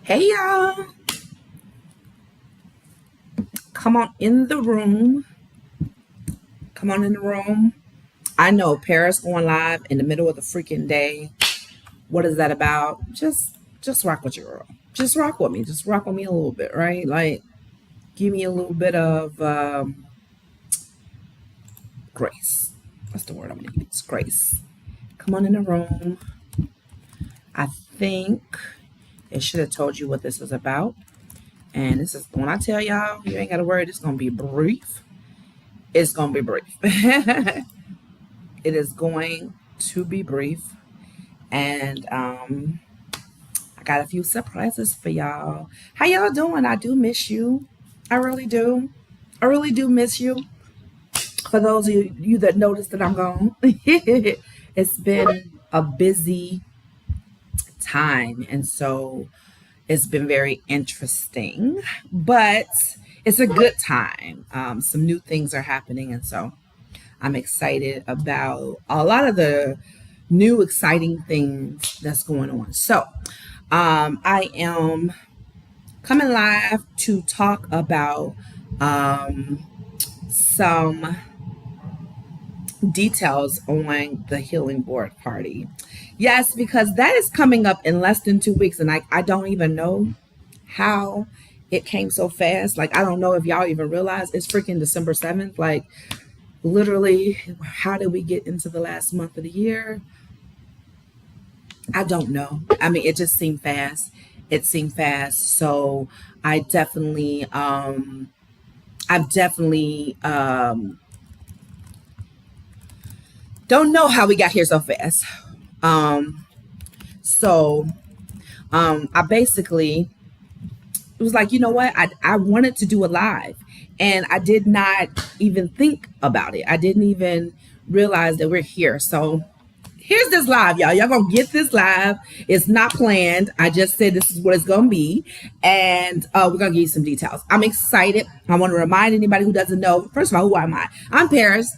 Hey y'all, come on in the room. Come on in the room. I know Paris going live in the middle of the freaking day. What is that about? Just rock with your girl. Just rock with me. Just rock with me a little bit, right? Like, give me a little bit of grace. That's the word I'm gonna use. Grace. Come on in the room. I think it should have told you what this is about. And this is when I tell y'all, you ain't gotta worry. It's gonna be brief. It's gonna be brief. It is going to be brief. And I got a few surprises for y'all. How y'all doing? I do miss you. I really do. I really do miss you. For those of you that noticed that I'm gone, it's been a busy time. And so it's been very interesting, but it's a good time. Some new things are happening. And so I'm excited about a lot of the new exciting things that's going on. So I am coming live to talk about some details on the Healing Board Party. Yes, because that is coming up in less than 2 weeks, and I don't even know how it came so fast. Like, I don't know if y'all even realize it's freaking December 7th. Like, literally, how did we get into the last month of the year? I don't know. I mean, it just seemed fast. It seemed fast. So I've definitely don't know how we got here so fast. So I basically it was like, you know what? I wanted to do a live, and I did not even think about it. I didn't even realize that we're here. So here's this live, y'all. Y'all gonna get this live. It's not planned. I just said this is what it's gonna be, and we're gonna give you some details. I'm excited. I want to remind anybody who doesn't know. First of all, who am I? I'm Paris.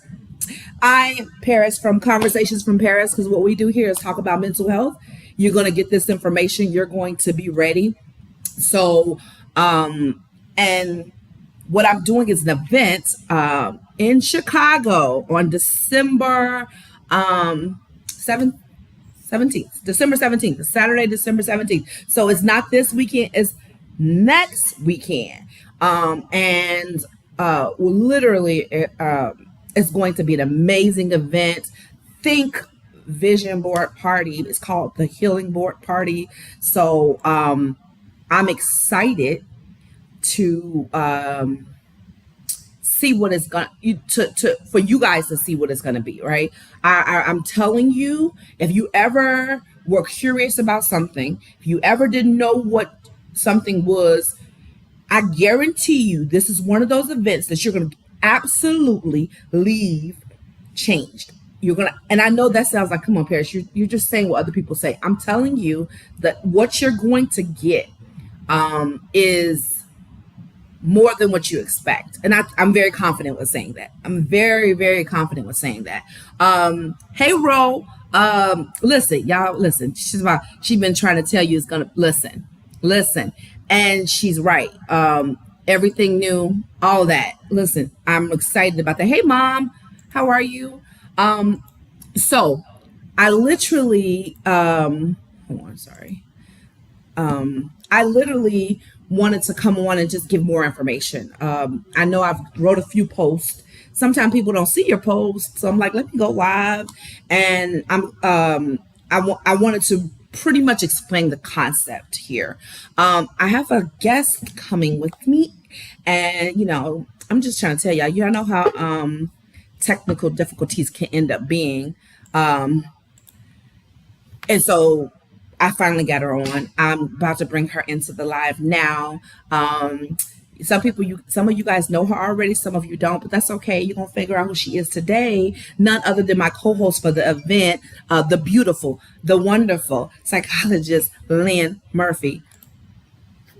I'm Paris from Conversations from Paris, because what we do here is talk about mental health. You're gonna get this information. You're going to be ready. So, and what I'm doing is an event in Chicago on December 17th, December 17th, Saturday, December 17th. So it's not this weekend, it's next weekend. And literally, it's going to be an amazing event. Think Vision Board Party. It's called the Healing Board Party. So I'm excited to see what it's gonna for you guys to see what it's gonna be, right? I'm telling you, if you ever were curious about something, if you ever didn't know what something was, I guarantee you this is one of those events that you're gonna absolutely leave changed. You're gonna, and I know that sounds like, come on, Paris, you're just saying what other people say. I'm telling you that what you're going to get is more than what you expect. And I'm very confident with saying that. I'm very, very confident with saying that. Hey, Ro, listen, y'all, listen. She's been trying to tell you it's gonna listen. And she's right. Everything new, all that. Listen, I'm excited about that. Hey, Mom, how are you? So I literally, hold on, sorry. I literally wanted to come on and just give more information. I know I've wrote a few posts. Sometimes people don't see your posts, so I'm like, let me go live, and I wanted to pretty much explain the concept here. I have a guest coming with me, and I'm just trying to tell y'all know how technical difficulties can end up being, and so I finally got her on. I'm about to bring her into the live now. Some of you guys know her already. Some of you don't, but that's okay. You're going to figure out who she is today. None other than my co-host for the event, the beautiful, the wonderful psychologist, Lynn Murphy.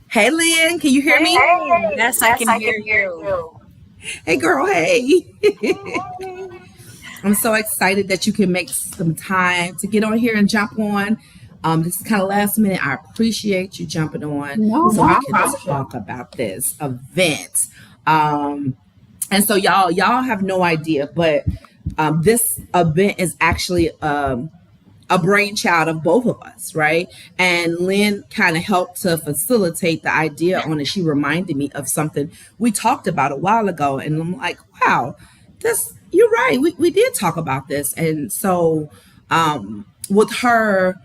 Hey, Lynn, can you hear me? Hey, yes, I can hear you. Hey, girl, hey. I'm so excited that you can make some time to get on here and jump on. This is kind of last minute. I appreciate you jumping on No so we can problem. talk about this event. Um, and so y'all have no idea, but this event is actually a brainchild of both of us, right? And Lynn kind of helped to facilitate the idea on it. She reminded me of something we talked about a while ago. And I'm like, wow, you're right. We did talk about this. And so with her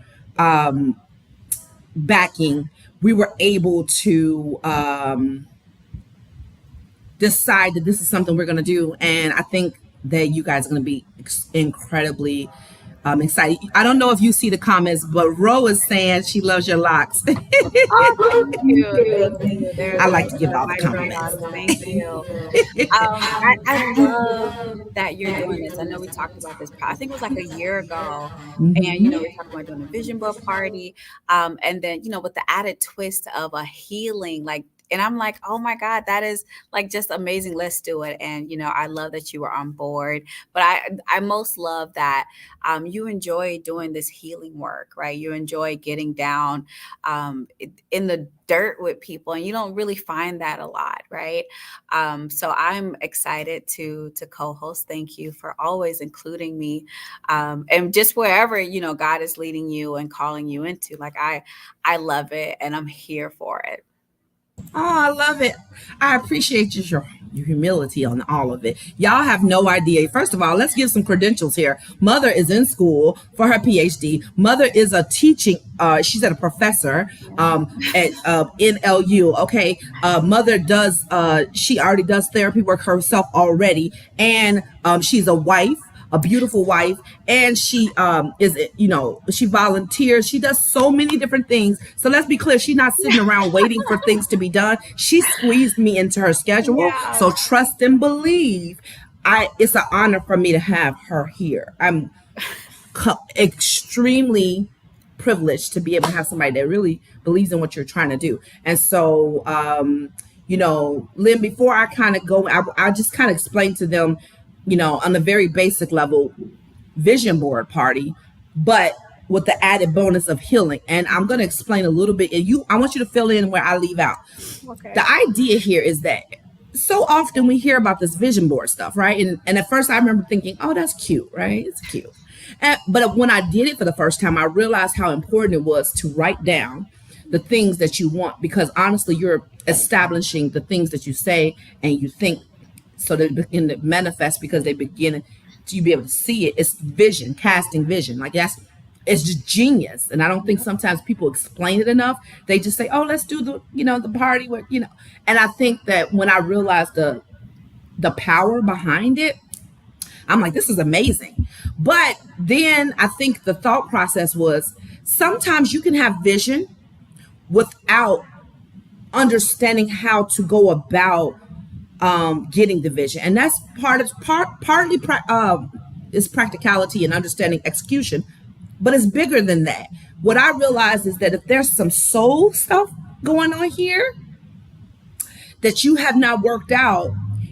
backing, we were able to decide that this is something we're going to do. And I think that you guys are going to be incredibly excited. I don't know if you see the comments, but Ro is saying she loves your locks. Oh, thank you. I like to give all the My compliments. brother. Thank you. I love that you're doing this. I know we talked about this. I think it was like a year ago, and Mhm. we talked about doing a vision board party, and then with the added twist of a healing, like. And I'm like, oh my God, that is like just amazing. Let's do it. And I love that you were on board. But I most love that you enjoy doing this healing work, right? You enjoy getting down in the dirt with people, and you don't really find that a lot, right? So I'm excited to co-host. Thank you for always including me, and just wherever God is leading you and calling you into. Like I love it, and I'm here for it. Oh, I love it. I appreciate your humility on all of it. Y'all have no idea. First of all, let's give some credentials here. Mother is in school for her PhD. Mother is a teaching. She's a professor at NLU. Okay. Mother does. She already does therapy work herself already, and she's a wife, a beautiful wife, and she is she volunteers. She does so many different things. So let's be clear, she's not sitting around waiting for things to be done. She squeezed me into her schedule. Yeah. So trust and believe. It's an honor for me to have her here. I'm extremely privileged to be able to have somebody that really believes in what you're trying to do. And so Lynn, before I kind of go, I just kind of explain to them, on a very basic level, vision board party, but with the added bonus of healing. And I'm going to explain a little bit. And I want you to fill in where I leave out. Okay. The idea here is that so often we hear about this vision board stuff, right? And at first I remember thinking, oh, that's cute, right? It's cute. But when I did it for the first time, I realized how important it was to write down the things that you want, because honestly, you're establishing the things that you say and you think, so they begin to manifest because they begin to be able to see it. It's vision, casting vision. Like it's just genius. And I don't think sometimes people explain it enough. They just say, oh, let's do the party with, and I think that when I realized the power behind it, I'm like, this is amazing. But then I think the thought process was sometimes you can have vision without understanding how to go about getting the vision, and that's partly is practicality and understanding execution, but it's bigger than that. What I realized is that if there's some soul stuff going on here that you have not worked out,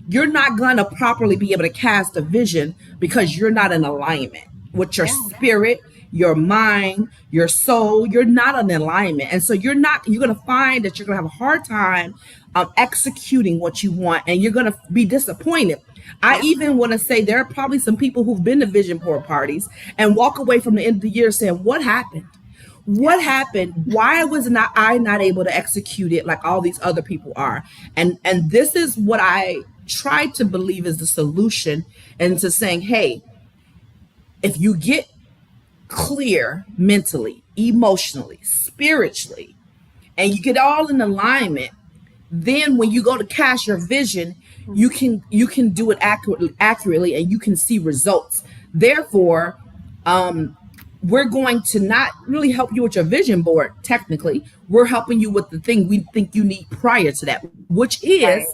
you're not going to properly be able to cast a vision because you're not in alignment with your spirit, your mind, your soul. You're not in alignment. And so you're going to find that you're going to have a hard time executing what you want, and you're going to be disappointed. I even want to say there are probably some people who've been to vision board parties and walk away from the end of the year saying, what happened? What happened? Why was I not able to execute it like all these other people are? And this is what I try to believe is the solution, into saying, hey, if you get clear mentally, emotionally, spiritually, and you get all in alignment, then when you go to cast your vision, you can do it accurately, and you can see results. Therefore, we're going to not really help you with your vision board. Technically, we're helping you with the thing we think you need prior to that, which is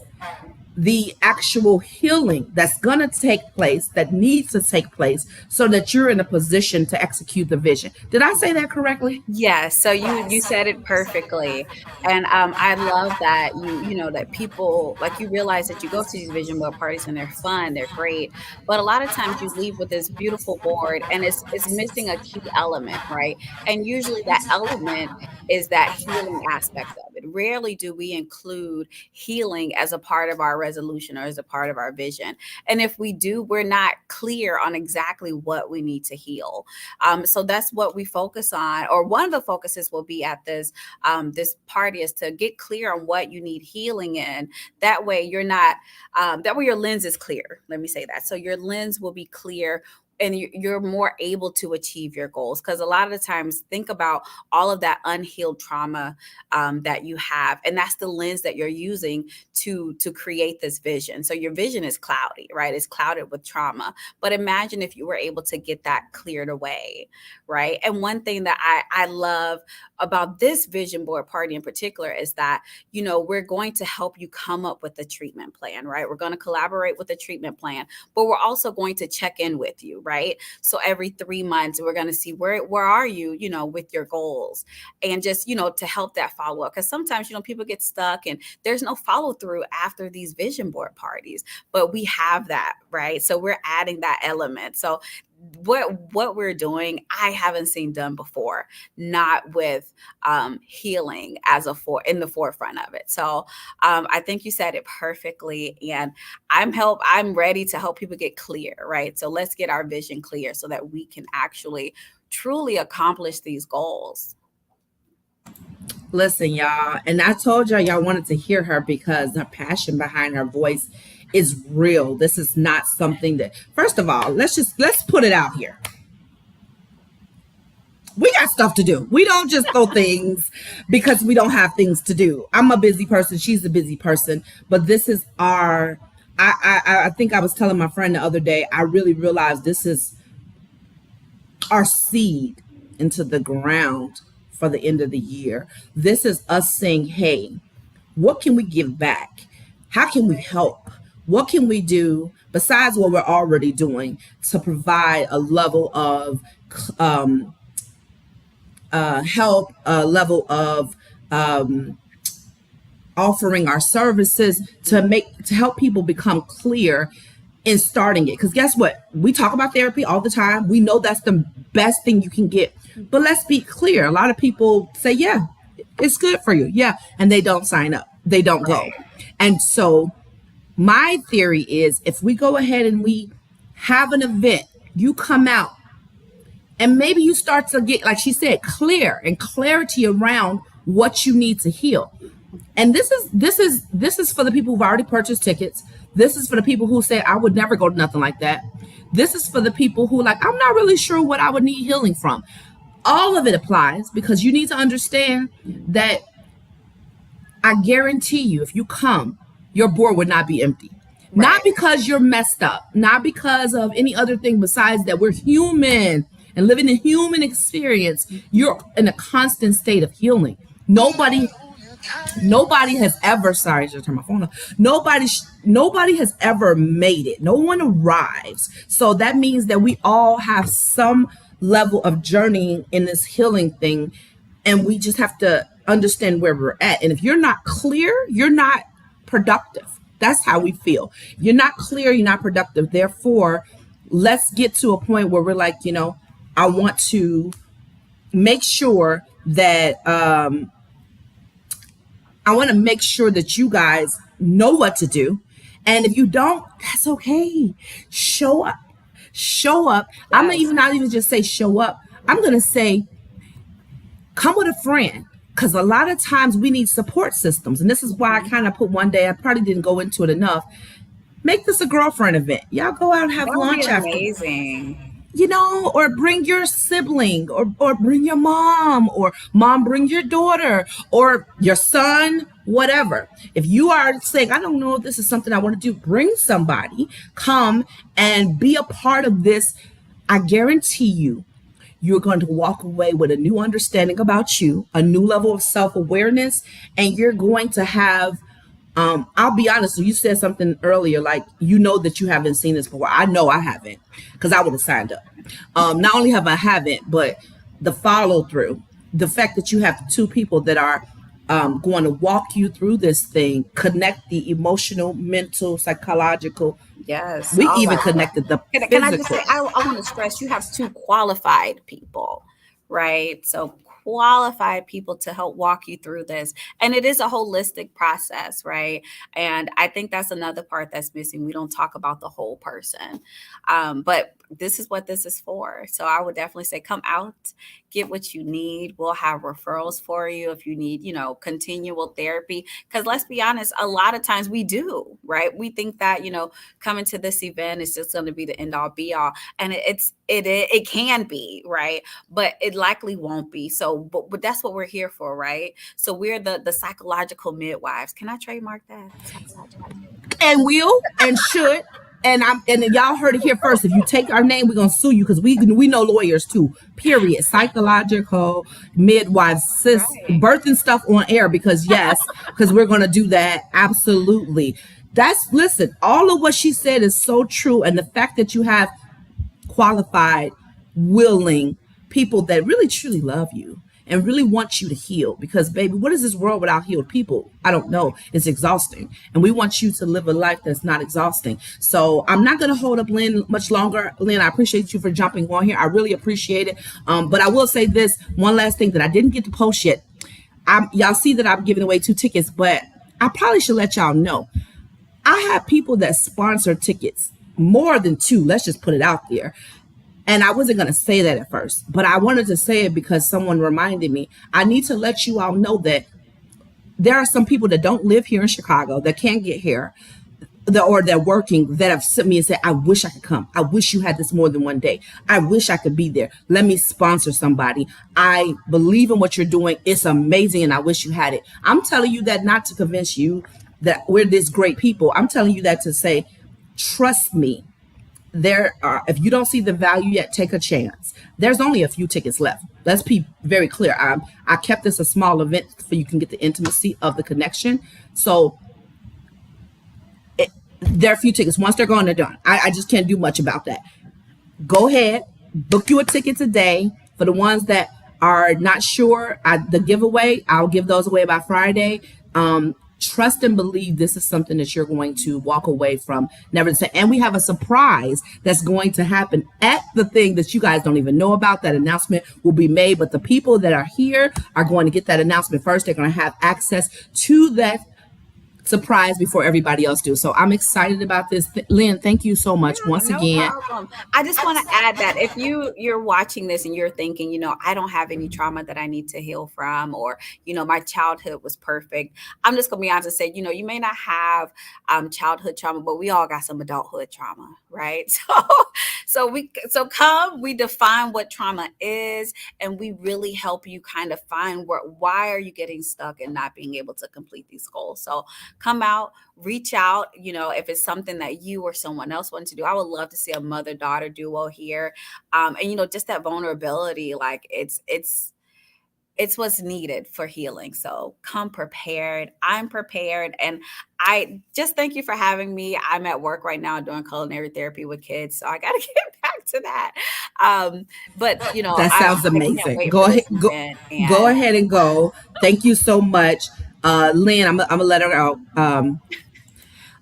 the actual healing that's going to take place, that needs to take place, so that you're in a position to execute the vision. Did I say that correctly? Yes, so you said it perfectly, and I love that you know that people like you realize that you go to these vision board parties and they're fun, they're great, but a lot of times you leave with this beautiful board and it's missing a key element, right? And usually that element is that healing aspect of it. Rarely do we include healing as a part of our resolution or as a part of our vision, and if we do, we're not clear on exactly what we need to heal. So that's what we focus on, or one of the focuses will be at this party is to get clear on what you need healing in. That way, you're not that way your lens is clear. Let me say that. So your lens will be clear and you're more able to achieve your goals, because a lot of the times think about all of that unhealed trauma that you have, and that's the lens that you're using to create this vision. So your vision is cloudy, right? It's clouded with trauma, but imagine if you were able to get that cleared away, right? And one thing that I love about this vision board party in particular is that, you know, we're going to help you come up with a treatment plan, right? We're going to collaborate with a treatment plan, but we're also going to check in with you, right? So every 3 months, we're going to see where are you, you know, with your goals, and just, you know, to help that follow up. Because sometimes, you know, people get stuck and there's no follow through after these vision board parties, but we have that, right? So we're adding that element. So what we're doing, I haven't seen done before, not with healing as in the forefront of it. So I think you said it perfectly, and I'm ready to help people get clear, right? So let's get our vision clear so that we can actually truly accomplish these goals. Listen, y'all, and I told y'all wanted to hear her because the passion behind her voice is real. This is not something that, first of all, let's put it out here. We got stuff to do. We don't just throw things because we don't have things to do. I'm a busy person. She's a busy person. But this is I think I was telling my friend the other day, I really realized this is our seed into the ground for the end of the year. This is us saying, hey, what can we give back? How can we help? What can we do besides what we're already doing to provide a level of help, a level of offering our services to help people become clear in starting it? Because guess what? We talk about therapy all the time. We know that's the best thing you can get. But let's be clear. A lot of people say, yeah, it's good for you. Yeah. And they don't sign up. They don't go. And so my theory is if we go ahead and we have an event, you come out and maybe you start to get, like she said, clear and clarity around what you need to heal. And this is for the people who've already purchased tickets. This is for the people who say, I would never go to nothing like that. This is for the people who like, I'm not really sure what I would need healing from. All of it applies, because you need to understand that I guarantee you, if you come, your board would not be empty. Right. Not because you're messed up, not because of any other thing besides that we're human and living a human experience. You're in a constant state of healing. Nobody has ever, sorry, I just turned my phone off. Nobody has ever made it. No one arrives. So that means that we all have some level of journeying in this healing thing. And we just have to understand where we're at. And if you're not clear, you're not productive. That's how we feel. You're not clear, you're not productive. Therefore, let's get to a point where we're like, you know, I want to make sure that you guys know what to do. And if you don't, that's okay. Show up. Yes. I'm not even just say show up. I'm going to say, come with a friend. Because a lot of times we need support systems. And this is why I kind of put one day, I probably didn't go into it enough. Make this a girlfriend event. Y'all go out and have lunch after. Amazing. You know, or bring your sibling, or bring your mom, or mom, bring your daughter, or your son, whatever. If you are saying, I don't know if this is something I want to do, bring somebody, come and be a part of this. I guarantee you're going to walk away with a new understanding about you, a new level of self-awareness, and you're going to have I'll be honest, you said something earlier, like, you know that you haven't seen this before. I know I haven't, because I would have signed up. Not only have I haven't, but the follow through, the fact that you have two people that are going to walk you through this thing, connect the emotional, mental, psychological. Yes. We All even right. connected the Can I just physical. say, I want to stress you have two qualified people, right? So qualified people to help walk you through this. And it is a holistic process, right? And I think that's another part that's missing. We don't talk about the whole person. But this is what this is for. So I would definitely say come out, get what you need. We'll have referrals for you if you need, continual therapy. Because let's be honest, a lot of times we do, right? We think that, coming to this event is just going to be the end all be all. And it can be, right? But it likely won't be. So, but that's what we're here for, right? So we're the psychological midwives. Can I trademark that? Psychological midwives. And will and should. And y'all heard it here first. If you take our name, we're gonna sue you, because we know lawyers too. Period. Psychological midwives, sis, Right. birthing stuff on air, because yes, because we're gonna do that. Absolutely. Listen, all of what she said is so true. And the fact that you have qualified, willing people that really truly love you and really want you to heal. Because, baby, what is this world without healed people? I don't know. It's exhausting. And we want you to live a life that's not exhausting. So I'm not going to hold up Lynn much longer. Lynn, I appreciate you for jumping on here. I really appreciate it. But I will say this one last thing that I didn't get to post yet. Y'all see that I'm giving away 2 tickets, but I probably should let y'all know. I have people that sponsor tickets, more than 2. Let's just put it out there. And I wasn't going to say that at first, but I wanted to say it because someone reminded me. I need to let you all know that there are some people that don't live here in Chicago that can't get here, or they're working, that have sent me and said, I wish I could come. I wish you had this more than one day. I wish I could be there. Let me sponsor somebody. I believe in what you're doing. It's amazing, and I wish you had it. I'm telling you that not to convince you that we're this great people. I'm telling you that to say, trust me. There are, if you don't see the value yet, take a chance. There's only a few tickets left. Let's be very clear. I kept this a small event so you can get the intimacy of the connection. So there are a few tickets. Once they're gone, they're done. I just can't do much about that. Go ahead, book you a ticket today. For the ones that are not sure, the giveaway, I'll give those away by Friday. Trust and believe this is something that you're going to walk away from never to say. And we have a surprise that's going to happen at the thing that you guys don't even know about. That announcement will be made, but the people that are here are going to get that announcement first. They're going to have access to that surprise before everybody else do. So I'm excited about this. Lynn, thank you so much once No again. problem. I just want to add that if you're watching this and you're thinking, I don't have any trauma that I need to heal from, or my childhood was perfect. I'm just gonna be honest and say, you may not have childhood trauma, but we all got some adulthood trauma, right? So come, we define what trauma is, and we really help you kind of find why are you getting stuck and not being able to complete these goals. So come out, reach out, if it's something that you or someone else wants to do. I would love to see a mother-daughter duo here. And just that vulnerability, like it's what's needed for healing. So come prepared. I'm prepared. And I just thank you for having me. I'm at work right now doing culinary therapy with kids, so I got to get back to that. But That I sounds can't amazing. wait Go for ahead, this go, event. go And ahead and go. Thank you so much. Lynn, I'm gonna let her out.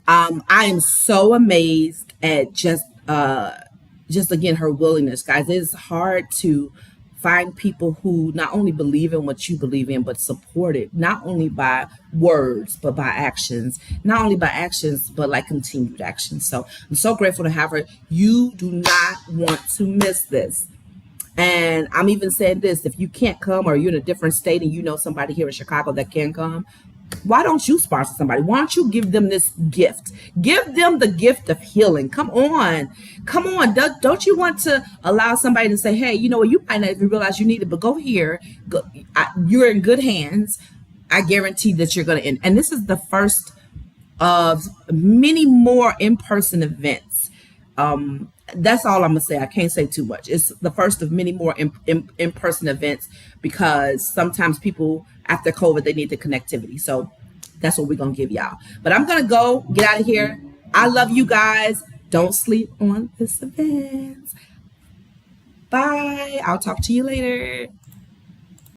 I am so amazed at just again her willingness, guys. It is hard to find people who not only believe in what you believe in, but support it, not only by words, but by actions. Not only by actions, but like continued actions. So I'm so grateful to have her. You do not want to miss this. And I'm even saying this, if you can't come, or you're in a different state and you know somebody here in Chicago that can come, why don't you sponsor somebody? Why don't you give them this gift? Give them the gift of healing. Come on. Come on. Don't you want to allow somebody to say, hey, you know what? You might not even realize you need it, but go here. You're in good hands. I guarantee that you're going to end. And this is the first of many more in-person events. That's all I'm gonna say. I can't say too much. It's the first of many more in-person events, because sometimes people after COVID, they need the connectivity. So That's what we're gonna give y'all. But I'm gonna go get out of here. I love you guys. Don't sleep on this event. Bye. I'll talk to you later.